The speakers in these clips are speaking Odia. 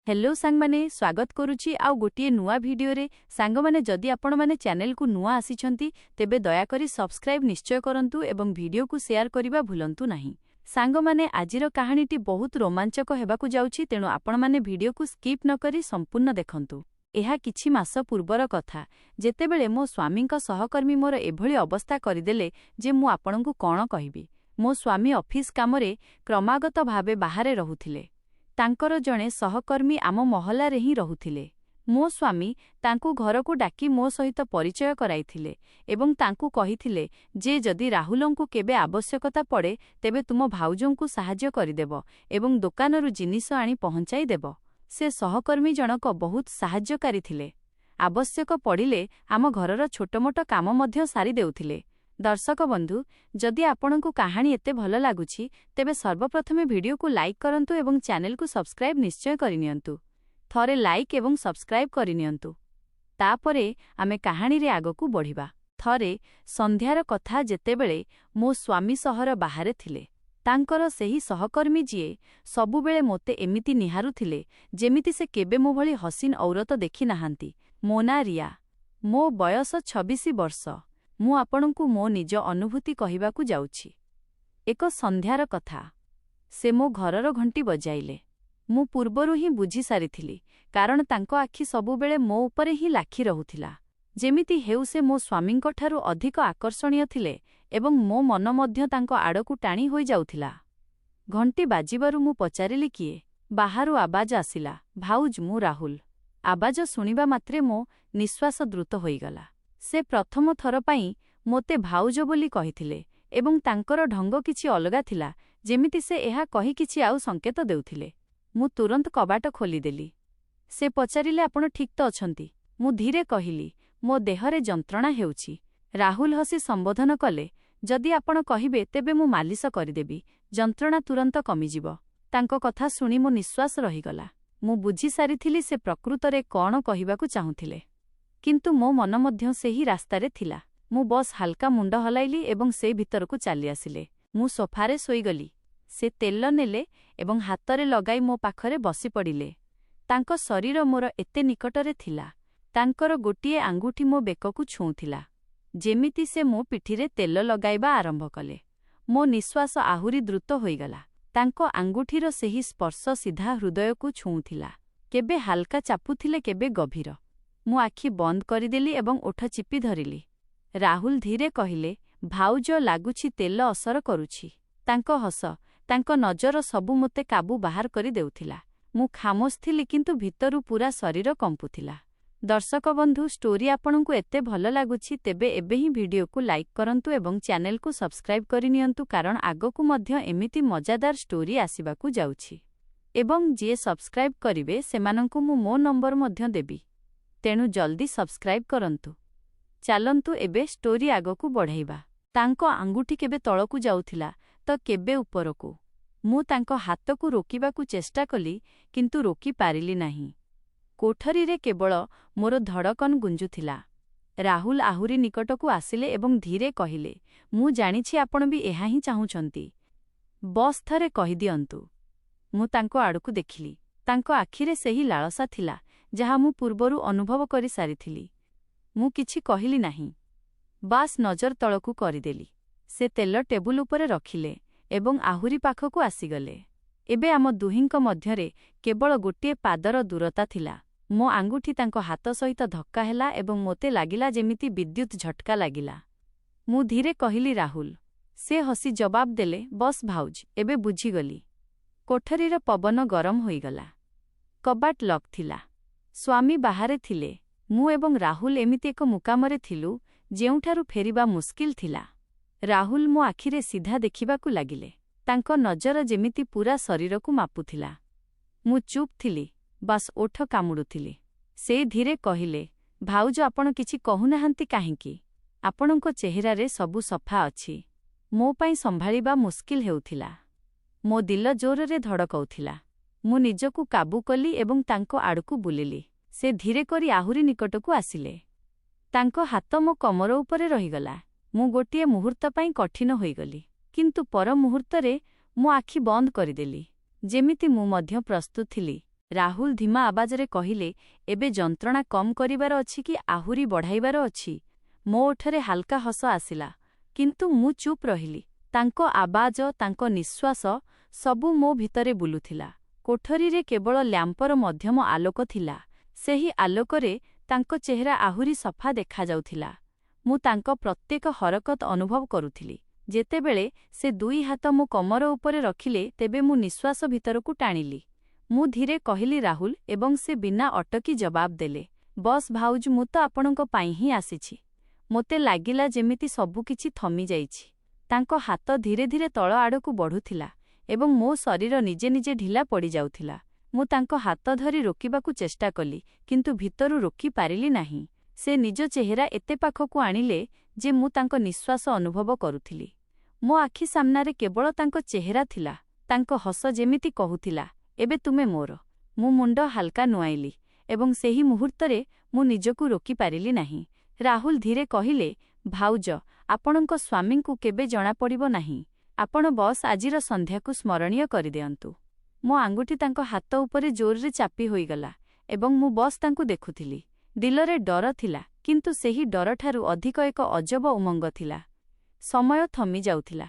हेलो सांग माने स्वागत करुची आउ गोटे नुआ भिडियो रे सांग माने जदि आपण माने चैनल को नुआ आसीछंती तेबे दया करी सब्सक्राइब निश्चय करंतु एवं वीडियो को शेयर करिबा भूलंतु नाही। सांग माने आजिर कहानीटी बहुत रोमांचक हेबाकु जाउची, तेणु आपण माने वीडियो को स्किप न करी संपूर्ण देखंतु। एहा किछि मास पूर्वर कथा, जेतेबेले मो स्वामींक सहकर्मी मोर एभली अवस्था करिदेले जे मु आपणंकु कोन कहिबी। मो स्वामी ऑफिस कामरे क्रमागत भावे बाहरे रहुथिले। तांकर जणे सहकर्मी आम महला रे ही रहुथिले। मो स्वामी तांकु घरकु डाकी मो सहित परिचय कराइथिले एवं तांकु कहिथिले जे जदि राहुलंकु केबे आवश्यकता पड़े तेबे तुम भाउजंकु सहाय्य करिदेब एवं दुकानरु जिनिस आनी पहुंचाई देब। से सहकर्मी जनक बहुत सहाय्यकारी थिले। आवश्यक पड़िले आम घरर छोटमोट काम मध्य सारी देउथिले। दर्शक बंधु, जदि आपनकु कहानी एते भल लागुछि तेबे सर्वप्रथमे वीडियो को लाइक करंतु एवं चैनल को सब्सक्राइब निश्चय करिनियंतु। थरे लाइक एवं सब्सक्राइब करिनियंतु। तापरे आमे कहानी रे आगकु बढ़िबा। थरे संध्यार कथा, जेतेबेले मो स्वामी सहर बाहरे थिले। तांकर सेही सहकर्मी जिए सबुबेले मोते एमिति निहारुथिले जेमिति से केबे मो भली हसीन औरत देखि नाहांती। मो ना रिया, मो बयस 26 वर्ष। मु आपणंकु मो निज अनुभूति कहिबाकु जाउछि। एक संध्यार कथा। से मो घरर घंटी बजाइले। मु पूर्वरु ही बुझी सारिथिली, कारण तांको आखि सबुबेले मो उपरे ही लाखी रहुथिला। जेमिति हेउ से मो स्वामींक ठारु अधिक आकर्षणीय थिले एवं मो मन मध्य तांको आडकु टाणी होई जाउथिला। घंटी बाजिबारु मु पचारिली किए। बाहारु आवाज आसिला, भाउज मु राहुल। आवाज सुनिबा मात्रे मो निश्वास द्रुत होईगला। से प्रथम थर पाई मोते भाउज बोली कहिथिले एवं तांकर ढंग किछि अलगा थिला, जेमिति से एहा कहि किछि आउ संकेत देउथिले। मु तुरंत कबाट खोलिदेली। से पचारिले, आपण ठीक त अछंती? मु धीरे कहिली, मो देहरे जंत्रणा हेउछि। राहुल हसी संबोधन कले, जदि आपण कहिबे तेबे मु मालिश करिदेबी, जंत्रणा तुरंत कमिजिब। तांको कथा सुनी मो निश्वास रहिगला। मु बुझी सारिथिली से प्रकृतरे कोन कहिबाकु चाहुथिले, किंतु मो मन मध्य सेही रास्तारे थिला। मु बस हालका मुंड हलाइली एवं से भितरकु चाली आसिले। मु सोफारे सोईगली। से तेल नेले एवं हातरे लगाई मो पाखरे बसी पड़िले। तांको शरीर मोर एते निकटरे थिला। तांकर गोटिए आंगुठी मो बेककु छुउथिला, जेमिति से मो पिठिरे तेल लगाइबा आरंभ कले। मो निश्वास आहुरी द्रुत होईगला। तांको आंगुठीर सेही स्पर्श सीधा हृदयकु छुउथिला। केबे हालका चापुथिले, केबे गभीर। मु आखि बंद करिदेली एवं ओठ चिपी धरिली। राहुल धीरे कहिले, भाउज लागुछि तेल असर करुछि। तांको हस, तांको नजर सबु मोते काबू बाहर करि देउथिला। मु खामोश थिली, किंतु भितरु पूरा शरीर कंपुथिला। दर्शक बंधु, स्टोरी आपणंकु एते भल लागुछि तेबे एबे ही वीडियो को लाइक करंतु एवं चैनल को सब्सक्राइब करिनियंतु, कारण आगकु मध्य एमिति मजादार स्टोरी आसिबाकु जाउछि। एवं जे सब्सक्राइब करिवे सेमानंकु मु मो नंबर मध्य देबी, तेणु जल्दी सब्सक्राइब करंतु। चालंतु एबे स्टोरी आगकु बढ़ाइबा। तांको आंगुठी केबे तळकु जाउथिला तो केबे उपरकु। मु तांको हातकु रोकिबाकु चेष्टा कली, किंतु रोकी पारिली नाही। कोठरी रे केवल मोर धड़कन गुंजुथिला। राहुल आहुरी निकटकु आसिले एवं धीरे कहिले, मु जानिछि आपण भी एहा ही चाहुचंती। बस थरे कहि दियंतु। मु तांको आडकु देखिली। तांको आखिरे सेही लालसा थिला जहा मु पूर्वरु अनुभव करि सारिथिली। मु किछि कहिली नाही, बास नजर तळकु करिदेली। से तेल टेबुल उपरे रखिले एवं आहुरी पाखकु आसीगले। एबे आम दुहिंक मध्यरे केवल गोटिए पादर दूरता थिला। मो आंगुठी तांको हाथ सहित धक्का हेला एवं मोते लागिला जेमिति विद्युत झटका लागिला। मु धीरे कहिली, राहुल। से हसी जवाब देले, बस भाउज, एबे बुझीगली। कोठरीर पवन गरम होईगला। कबाट लक थिला। स्वामी बाहरे थिले। मु एवं राहुल एमिति एक मुकामरे थिलु जेउठारु फेरिबा मुस्किल थिला। राहुल मो आखिरे सीधा देखिबाकु लागिले। तांको नजर जेमिति पूरा शरीरकु मापुथिला। मु चुप थिली, बास ओठ कामुडुथिली। से धीरे कहिले, भाउज आपण किछि कहुनाहांती काहेकि? आपणको चेहरारे सबु सफा अछि। मो पई संभाळिबा मुस्किल हेउथिला। मो दिल जोररे धड़कउथिला। मु निजकु काबू कली एवं तांको आडकु बुलिली। से धीरे करी आहुरी निकटकु आसिले। तांको हाथ मो कमर उपरे रहिगला। मु गोटिए मुहूर्त पई कठिन होईगली, किंतु पर मुहूर्तरे मो आखि बंद करिदेली, जेमिति मु मध्य प्रस्तुत थिली। ରାହୁଲ ଧୀମା ଆବାଜରେ କହିଲେ, ଏବେ ଯନ୍ତ୍ରଣା କମ୍ କରିବାର ଅଛି କି ଆହୁରି ବଢ଼ାଇବାର ଅଛି? ମୋ ଓଠରେ ହାଲକା ହସ ଆସିଲା, କିନ୍ତୁ ମୁଁ ଚୁପ୍ ରହିଲି। ତାଙ୍କ ଆବାଜ, ତାଙ୍କ ନିଶ୍ୱାସ ସବୁ ମୋ ଭିତରେ ବୁଲୁଥିଲା। କୋଠରୀରେ କେବଳ ଲ୍ୟାମ୍ପର ମଧ୍ୟମ ଆଲୋକ ଥିଲା। ସେହି ଆଲୋକରେ ତାଙ୍କ ଚେହେରା ଆହୁରି ସଫା ଦେଖାଯାଉଥିଲା। ମୁଁ ତାଙ୍କ ପ୍ରତ୍ୟେକ ହରକତ ଅନୁଭବ କରୁଥିଲି। ଯେତେବେଳେ ସେ ଦୁଇ ହାତ ମୋ କମର ଉପରେ ରଖିଲେ, ତେବେ ମୁଁ ନିଶ୍ୱାସ ଭିତରକୁ ଟାଣିଲି। ମୁଁ ଧୀରେ କହିଲି, ରାହୁଲ, ଏବଂ ସେ ବିନା ଅଟକି ଜବାବ ଦେଲେ, ବସ୍ ଭାଉଜ, ମୁଁ ତ ଆପଣଙ୍କ ପାଇଁ ହିଁ ଆସିଛି। ମୋତେ ଲାଗିଲା ଯେମିତି ସବୁକିଛି ଥମିଯାଇଛି। ତାଙ୍କ ହାତ ଧୀରେ ଧୀରେ ତଳ ଆଡ଼କୁ ବଢ଼ୁଥିଲା ଏବଂ ମୋ ଶରୀର ନିଜେ ନିଜେ ଢିଲା ପଡ଼ିଯାଉଥିଲା। ମୁଁ ତାଙ୍କ ହାତ ଧରି ରୋକିବାକୁ ଚେଷ୍ଟା କଲି, କିନ୍ତୁ ଭିତରୁ ରୋକି ପାରିଲି ନାହିଁ। ସେ ନିଜ ଚେହେରା ଏତେ ପାଖକୁ ଆଣିଲେ ଯେ ମୁଁ ତାଙ୍କ ନିଶ୍ୱାସ ଅନୁଭବ କରୁଥିଲି। ମୋ ଆଖି ସାମ୍ନାରେ କେବଳ ତାଙ୍କ ଚେହେରା ଥିଲା। ତାଙ୍କ ହସ ଯେମିତି କହୁଥିଲା, ଏବେ ତୁମେ ମୋର। ମୁଁ ମୁଣ୍ଡ ହାଲକା ନୁଆଁଇଲି ଏବଂ ସେହି ମୁହୂର୍ତ୍ତରେ ମୁଁ ନିଜକୁ ରୋକିପାରିଲି ନାହିଁ। ରାହୁଲ ଧୀରେ କହିଲେ, ଭାଉଜ, ଆପଣଙ୍କ ସ୍ୱାମୀଙ୍କୁ କେବେ ଜଣାପଡ଼ିବ ନାହିଁ। ଆପଣ ବସ୍ ଆଜିର ସନ୍ଧ୍ୟାକୁ ସ୍ମରଣୀୟ କରିଦିଅନ୍ତୁ। ମୋ ଆଙ୍ଗୁଠି ତାଙ୍କ ହାତ ଉପରେ ଜୋରରେ ଚାପି ହୋଇଗଲା ଏବଂ ମୁଁ ବସ୍ ତାଙ୍କୁ ଦେଖୁଥିଲି। ଦିଲରେ ଡର ଥିଲା, କିନ୍ତୁ ସେହି ଡରଠାରୁ ଅଧିକ ଏକ ଅଜବ ଉମଙ୍ଗ ଥିଲା। ସମୟ ଥମି ଯାଉଥିଲା।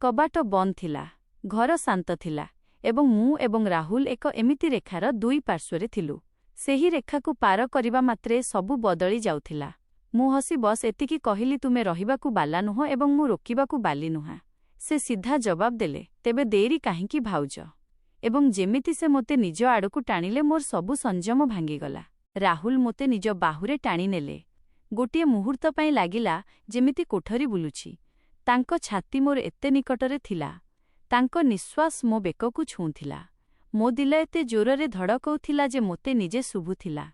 କବାଟ ବନ୍ଦ ଥିଲା। ଘର ଶାନ୍ତ ଥିଲା ଏବଂ ମୁଁ ଏବଂ ରାହୁଲ ଏକ ଏମିତି ରେଖାର ଦୁଇ ପାର୍ଶ୍ୱରେ ଥିଲୁ। ସେହି ରେଖାକୁ ପାର କରିବା ମାତ୍ରେ ସବୁ ବଦଳି ଯାଉଥିଲା। ମୁଁ ହସି ବସ୍ ଏତିକି କହିଲି, ତୁମେ ରହିବାକୁ ବାଲା ନୁହଁ ଏବଂ ମୁଁ ରୋକିବାକୁ ବାଲି ନୁହଁ। ସେ ସିଧା ଜବାବ ଦେଲେ, ତେବେ ଦେରି କାହିଁକି ଭାଉଜ? ଏବଂ ଯେମିତି ସେ ମୋତେ ନିଜ ଆଡ଼କୁ ଟାଣିଲେ, ମୋର ସବୁ ସଂଯମ ଭାଙ୍ଗିଗଲା। ରାହୁଲ ମୋତେ ନିଜ ବାହୁରେ ଟାଣିନେଲେ। ଗୋଟିଏ ମୁହୂର୍ତ୍ତ ପାଇଁ ଲାଗିଲା ଯେମିତି କୋଠରୀ ବୁଲୁଛି। ତାଙ୍କ ଛାତି ମୋର ଏତେ ନିକଟରେ ଥିଲା। ତାଙ୍କ ନିଶ୍ୱାସ ମୋ ବେକକୁ ଛୁଉଁଥିଲା। ମୋ ଦିଲ ଏତେ ଜୋରରେ ଧଡ଼କଉଥିଲା ଯେ ମୋତେ ନିଜେ ଶୁଭୁଥିଲା।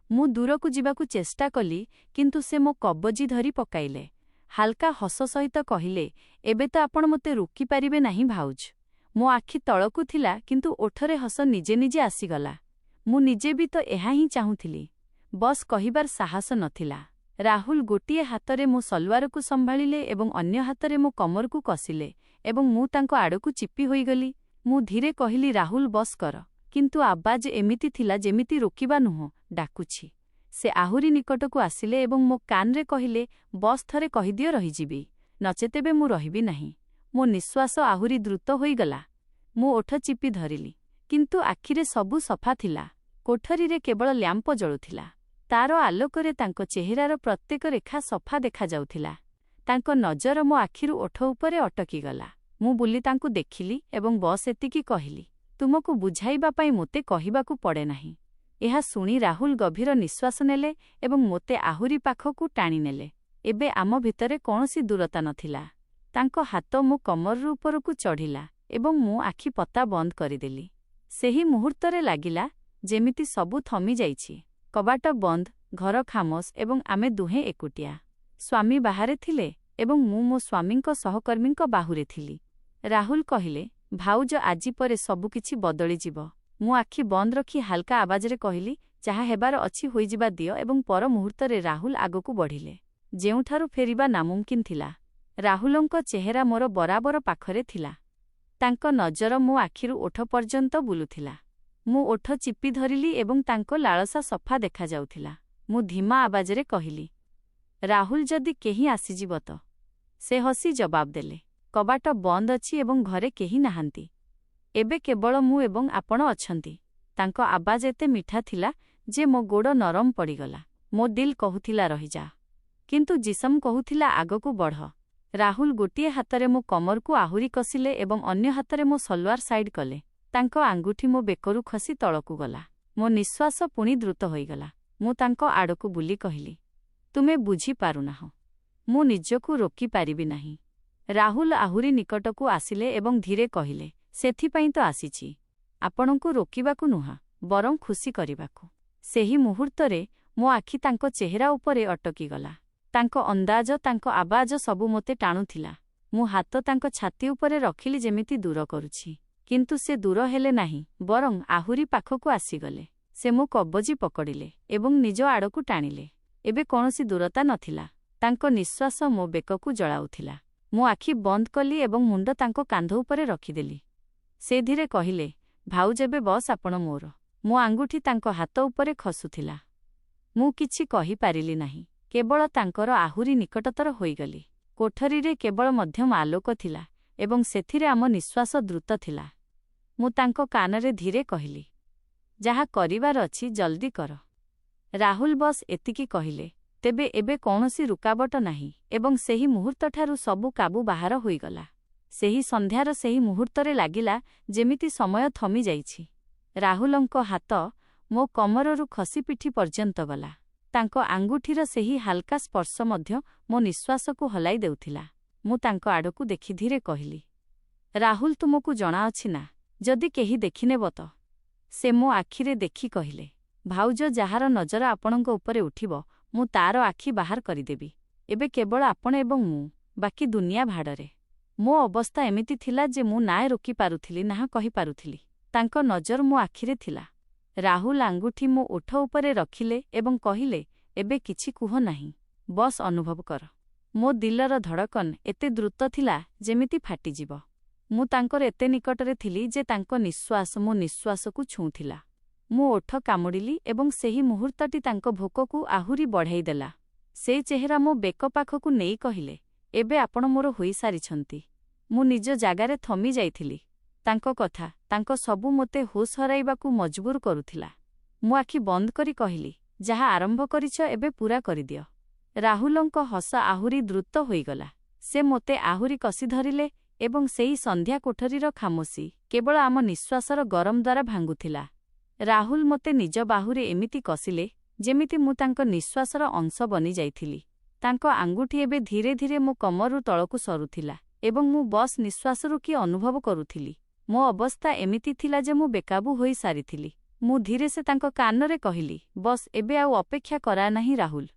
ମୁଁ ଦୂରକୁ ଯିବାକୁ ଚେଷ୍ଟା କଲି, କିନ୍ତୁ ସେ ମୋ କବଜି ଧରି ପକାଇଲେ। ହାଲକା ହସ ସହିତ କହିଲେ, ଏବେ ତ ଆପଣ ମୋତେ ରୋକିପାରିବେ ନାହିଁ ଭାଉଜ। ମୋ ଆଖି ତଳକୁ ଥିଲା, କିନ୍ତୁ ଓଠରେ ହସ ନିଜେ ନିଜେ ଆସିଗଲା। ମୁଁ ନିଜେ ବି ତ ଏହା ହିଁ ଚାହୁଁଥିଲି। ବସ୍ କହିବାର ସାହସ ନଥିଲା। ରାହୁଲ ଗୋଟିଏ ହାତରେ ମୋ ସଲୱାରକୁ ସମ୍ଭାଳିଲେ ଏବଂ ଅନ୍ୟ ହାତରେ ମୋ କମରକୁ କଷିଲେ ଏବଂ ମୁଁ ତାଙ୍କ ଆଡ଼କୁ ଚିପି ହୋଇଗଲି। ମୁଁ ଧୀରେ କହିଲି, ରାହୁଲ, ବସ୍ କର। କିନ୍ତୁ ଆବାଜ ଏମିତି ଥିଲା ଯେମିତି ରୋକିବା ନୁହଁ, ଡାକୁଛି। ସେ ଆହୁରି ନିକଟକୁ ଆସିଲେ ଏବଂ ମୋ କାନରେ କହିଲେ, ବସ୍ ଥରେ କହିଦିଅ ରହିଯିବି, ନଚେତେବେ ମୁଁ ରହିବି ନାହିଁ। ମୋ ନିଶ୍ୱାସ ଆହୁରି ଦ୍ରୁତ ହୋଇଗଲା। ମୁଁ ଓଠ ଚିପି ଧରିଲି, କିନ୍ତୁ ଆଖିରେ ସବୁ ସଫା ଥିଲା। କୋଠରୀରେ କେବଳ ଲ୍ୟାମ୍ପ ଜଳୁଥିଲା। ତାର ଆଲୋକରେ ତାଙ୍କ ଚେହେରାର ପ୍ରତ୍ୟେକ ରେଖା ସଫା ଦେଖାଯାଉଥିଲା। ତାଙ୍କ ନଜର ମୋ ଆଖିରୁ ଓଠ ଉପରେ ଅଟକିଗଲା। ମୁଁ ବୁଲି ତାଙ୍କୁ ଦେଖିଲି ଏବଂ ବସ୍ ଏତିକି କହିଲି, ତୁମକୁ ବୁଝାଇବା ପାଇଁ ମୋତେ କହିବାକୁ ପଡ଼େ ନାହିଁ। ଏହା ଶୁଣି ରାହୁଲ ଗଭୀର ନିଶ୍ୱାସ ନେଲେ ଏବଂ ମୋତେ ଆହୁରି ପାଖକୁ ଟାଣିନେଲେ। ଏବେ ଆମ ଭିତରେ କୌଣସି ଦୂରତା ନଥିଲା। ତାଙ୍କ ହାତ ମୋ କମର ଉପରକୁ ଚଢ଼ିଲା ଏବଂ ମୁଁ ଆଖି ପତା ବନ୍ଦ କରିଦେଲି। ସେହି ମୁହୂର୍ତ୍ତରେ ଲାଗିଲା ଯେମିତି ସବୁ ଥମିଯାଇଛି। କବାଟ ବନ୍ଦ, ଘର ଖାମୋଶ ଏବଂ ଆମେ ଦୁହେଁ ଏକୁଟିଆ। ସ୍ୱାମୀ ବାହାରେ ଥିଲେ ଏବଂ ମୁଁ ମୋ ସ୍ୱାମୀଙ୍କ ସହକର୍ମୀଙ୍କ ବାହୁରେ ଥିଲି। ରାହୁଲ କହିଲେ, ଭାଉଜ, ଆଜି ପରେ ସବୁକିଛି ବଦଳିଯିବ। ମୁଁ ଆଖି ବନ୍ଦ ରଖି ହାଲକା ଆବାଜରେ କହିଲି, ଯାହା ହେବାର ଅଛି ହୋଇଯିବା ଦିଅ ଏବଂ ପର ମୁହୂର୍ତ୍ତରେ ରାହୁଲ ଆଗକୁ ବଢ଼ିଲେ, ଯେଉଁଠାରୁ ଫେରିବା ନାମୁମକିନ ଥିଲା। ରାହୁଲଙ୍କ ଚେହେରା ମୋର ବରାବର ପାଖରେ ଥିଲା। ତାଙ୍କ ନଜର ମୋ ଆଖିରୁ ଓଠ ପର୍ଯ୍ୟନ୍ତ ବୁଲୁଥିଲା। ମୁଁ ଓଠ ଚିପି ଧରିଲି ଏବଂ ତାଙ୍କ ଲାଳସା ସଫା ଦେଖାଯାଉଥିଲା। ମୁଁ ଧିମା ଆବାଜରେ କହିଲି, ରାହୁଲ, ଯଦି କେହି ଆସିଯିବ ତ? ସେ ହସି ଜବାବ ଦେଲେ, କବାଟ ବନ୍ଦ ଅଛି ଏବଂ ଘରେ କେହି ନାହାନ୍ତି। ଏବେ କେବଳ ମୁଁ ଏବଂ ଆପଣ ଅଛନ୍ତି। ତାଙ୍କ ଆବାଜ ଏତେ ମିଠା ଥିଲା ଯେ ମୋ ଗୋଡ଼ ନରମ ପଡ଼ିଗଲା। ମୋ ଦିଲ କହୁଥିଲା ରହିଯା, କିନ୍ତୁ ଜିସମ କହୁଥିଲା ଆଗକୁ ବଢ଼। ରାହୁଲ ଗୋଟିଏ ହାତରେ ମୋ କମରକୁ ଆହୁରି କଷିଲେ ଏବଂ ଅନ୍ୟ ହାତରେ ମୋ ସଲୱାର ସାଇଡ୍ କଲେ। ତାଙ୍କ ଆଙ୍ଗୁଠି ମୋ ବେକରୁ ଖସି ତଳକୁ ଗଲା। ମୋ ନିଶ୍ୱାସ ପୁଣି ଦ୍ରୁତ ହୋଇଗଲା। ମୁଁ ତାଙ୍କ ଆଡ଼କୁ ବୁଲି କହିଲି, ତୁମେ ବୁଝିପାରୁନାହଁ। ମୁଁ ନିଜକୁ ରୋକିପାରିବି ନାହିଁ। ରାହୁଲ ଆହୁରି ନିକଟକୁ ଆସିଲେ ଏବଂ ଧୀରେ କହିଲେ, ସେଥିପାଇଁ ତ ଆସିଛି, ଆପଣଙ୍କୁ ରୋକିବାକୁ ନୁହଁ, ବରଂ ଖୁସି କରିବାକୁ। ସେହି ମୁହୂର୍ତ୍ତରେ ମୋ ଆଖି ତାଙ୍କ ଚେହେରା ଉପରେ ଅଟକିଗଲା। ତାଙ୍କ ଅନ୍ଦାଜ, ତାଙ୍କ ଆବାଜ ସବୁ ମୋତେ ଟାଣୁଥିଲା। ମୁଁ ହାତ ତାଙ୍କ ଛାତି ଉପରେ ରଖିଲି ଯେମିତି ଦୂର କରୁଛି, କିନ୍ତୁ ସେ ଦୂର ହେଲେ ନାହିଁ, ବରଂ ଆହୁରି ପାଖକୁ ଆସିଗଲେ। ସେ ମୋ କବଜି ପକଡ଼ିଲେ ଏବଂ ନିଜ ଆଡ଼କୁ ଟାଣିଲେ। ଏବେ କୌଣସି ଦୂରତା ନଥିଲା। ତାଙ୍କ ନିଶ୍ୱାସ ମୋ ବେକକୁ ଜଳାଉଥିଲା। ମୁଁ ଆଖି ବନ୍ଦ କଲି ଏବଂ ମୁଣ୍ଡ ତାଙ୍କ କାନ୍ଧ ଉପରେ ରଖିଦେଲି। ସେ ଧୀରେ କହିଲେ, ଭାଉଜ, ଏବେ ବସ୍ ଆପଣ ମୋର। ମୋ ଆଙ୍ଗୁଠି ତାଙ୍କ ହାତ ଉପରେ ଖସୁଥିଲା। ମୁଁ କିଛି କହିପାରିଲି ନାହିଁ, କେବଳ ତାଙ୍କର ଆହୁରି ନିକଟତର ହୋଇଗଲି। କୋଠରୀରେ କେବଳ ମଧ୍ୟମ ଆଲୋକ ଥିଲା ଏବଂ ସେଥିରେ ଆମ ନିଶ୍ୱାସ ଦ୍ରୁତ ଥିଲା। ମୁଁ ତାଙ୍କ କାନରେ ଧୀରେ କହିଲି, ଯାହା କରିବାର ଅଛି ଜଲ୍ଦି କର। ରାହୁଲ ବସ୍ ଏତିକି କହିଲେ। ତେବେ ଏବେ କୌଣସି ରୁକାବଟ ନାହିଁ ଏବଂ ସେହି ମୁହୂର୍ତ୍ତଠାରୁ ସବୁ କାବୁ ବାହାର ହୋଇଗଲା। ସେହି ସନ୍ଧ୍ୟାର ସେହି ମୁହୂର୍ତ୍ତରେ ଲାଗିଲା ଯେମିତି ସମୟ ଥମି ଯାଇଛି। ରାହୁଲଙ୍କ ହାତ ମୋ କମରରୁ ଖସି ପିଠି ପର୍ଯ୍ୟନ୍ତ ଗଲା। ତାଙ୍କ ଆଙ୍ଗୁଠିର ସେହି ହାଲକା ସ୍ପର୍ଶ ମଧ୍ୟ ମୋ ନିଶ୍ୱାସକୁ ହଲାଇ ଦେଉଥିଲା। ମୁଁ ତାଙ୍କ ଆଡ଼କୁ ଦେଖି ଧୀରେ କହିଲି, ରାହୁଲ, ତୁମକୁ ଜଣାଅଛି ନା, ଯଦି କେହି ଦେଖିନେବ ତ? ସେ ମୋ ଆଖିରେ ଦେଖି କହିଲେ, ଭାଉଜ, ଯାହାର ନଜର ଆପଣଙ୍କ ଉପରେ ଉଠିବ ମୁଁ ତାର ଆଖି ବାହାର କରିଦେବି। ଏବେ କେବଳ ଆପଣ ଏବଂ ମୁଁ, ବାକି ଦୁନିଆ ଭାଡ଼ରେ। ମୋ ଅବସ୍ଥା ଏମିତି ଥିଲା ଯେ ମୁଁ ନା ରୋକି ପାରୁଥିଲି ନା କହିପାରୁଥିଲି। ତାଙ୍କ ନଜର ମୋ ଆଖିରେ ଥିଲା। ରାହୁଲ ଆଙ୍ଗୁଠି ମୋ ଓଠ ଉପରେ ରଖିଲେ ଏବଂ କହିଲେ, ଏବେ କିଛି କୁହ ନାହିଁ, ବସ୍ ଅନୁଭବ କର। ମୋ ଦିଲର ଧଡ଼କନ ଏତେ ଦ୍ରୁତ ଥିଲା ଯେମିତି ଫାଟିଯିବ। ମୁଁ ତାଙ୍କର ଏତେ ନିକଟରେ ଥିଲି ଯେ ତାଙ୍କ ନିଶ୍ୱାସ ମୋ ନିଶ୍ୱାସକୁ ଛୁଉଁଥିଲା। ମୁଁ ଓଠ କାମୁଡ଼ିଲି ଏବଂ ସେହି ମୁହୂର୍ତ୍ତଟି ତାଙ୍କ ଭୋକକୁ ଆହୁରି ବଢ଼ାଇଦେଲା। ସେ ଚେହେରା ମୋ ବେକ ପାଖକୁ ନେଇ କହିଲେ, ଏବେ ଆପଣ ମୋର ହୋଇସାରିଛନ୍ତି। ମୁଁ ନିଜ ଜାଗାରେ ଥମି ଯାଇଥିଲି। ତାଙ୍କ କଥା, ତାଙ୍କ ସବୁ ମୋତେ ହୋସ୍ ହରାଇବାକୁ ମଜବୁର କରୁଥିଲା। ମୁଁ ଆଖି ବନ୍ଦ କରି କହିଲି, ଯାହା ଆରମ୍ଭ କରିଛ ଏବେ ପୂରା କରିଦିଅ। ରାହୁଲଙ୍କ ହସ ଆହୁରି ଦ୍ରୁତ ହୋଇଗଲା। ସେ ମୋତେ ଆହୁରି କଷି ଧରିଲେ ଏବଂ ସେହି ସନ୍ଧ୍ୟା କୋଠରୀର ଖାମୋଶି କେବଳ ଆମ ନିଶ୍ୱାସର ଗରମ ଦ୍ୱାରା ଭାଙ୍ଗୁଥିଲା। ରାହୁଲ ମୋତେ ନିଜ ବାହୁରେ ଏମିତି କଷିଲେ ଯେମିତି ମୁଁ ତାଙ୍କ ନିଶ୍ୱାସର ଅଂଶ ବନିଯାଇଥିଲି। ତାଙ୍କ ଆଙ୍ଗୁଠି ଏବେ ଧୀରେ ଧୀରେ ମୋ କମରରୁ ତଳକୁ ସରୁଥିଲା ଏବଂ ମୁଁ ବସ୍ ନିଶ୍ୱାସରୁ କି ଅନୁଭବ କରୁଥିଲି। ମୋ ଅବସ୍ଥା ଏମିତି ଥିଲା ଯେ ମୁଁ ବେକାବୁ ହୋଇସାରିଥିଲି। ମୁଁ ଧୀରେ ସେ ତାଙ୍କ କାନରେ କହିଲି, ବସ୍, ଏବେ ଆଉ ଅପେକ୍ଷା କରା ନାହିଁ ରାହୁଲ।